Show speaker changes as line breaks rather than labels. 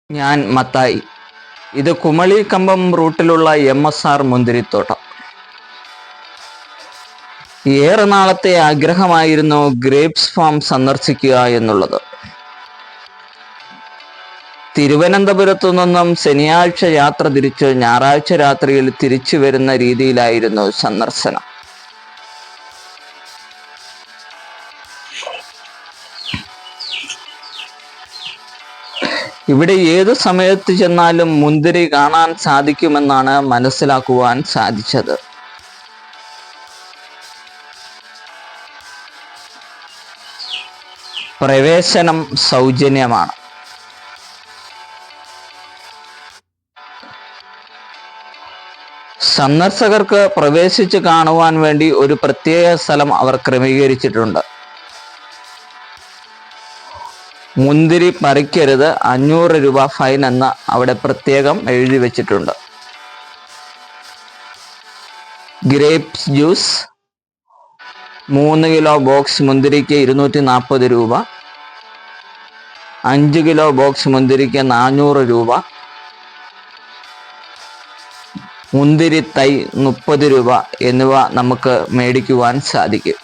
ഞാൻ മത്തായി. ഇത് കുമളി കമ്പം റൂട്ടിലുള്ള MSR മുന്തിരിത്തോട്ടം. ഏറെ നാളത്തെ ആഗ്രഹമായിരുന്നു ഗ്രേപ്സ് ഫാം സന്ദർശിക്കുക എന്നുള്ളത്. തിരുവനന്തപുരത്തു നിന്നും ശനിയാഴ്ച യാത്ര തിരിച്ച് ഞായറാഴ്ച രാത്രിയിൽ തിരിച്ചു വരുന്ന രീതിയിലായിരുന്നു സന്ദർശനം. ഇവിടെ ഏതു സമയത്ത് ചെന്നാലും മുന്തിരി കാണാൻ സാധിക്കുമെന്നാണ് മനസ്സിലാക്കുവാൻ സാധിച്ചത്. പ്രവേശനം സൗജന്യമാണ്. സന്ദർശകർക്ക് പ്രവേശിച്ച് കാണുവാൻ വേണ്ടി ഒരു പ്രത്യേക സ്ഥലം അവർ ക്രമീകരിച്ചിട്ടുണ്ട്. മുന്തിരി പറിക്കരുത്, 500 രൂപ ഫൈൻ എന്ന് അവിടെ പ്രത്യേകം എഴുതി വെച്ചിട്ടുണ്ട്. ഗ്രേപ്സ് ജ്യൂസ് 3 കിലോ ബോക്സ് മുന്തിരിക്ക് 240 രൂപ, 5 കിലോ ബോക്സ് മുന്തിരിക്ക് 400 രൂപ, മുന്തിരി തൈ 30 രൂപ എന്നിവ നമുക്ക് മേടിക്കുവാൻ സാധിക്കും.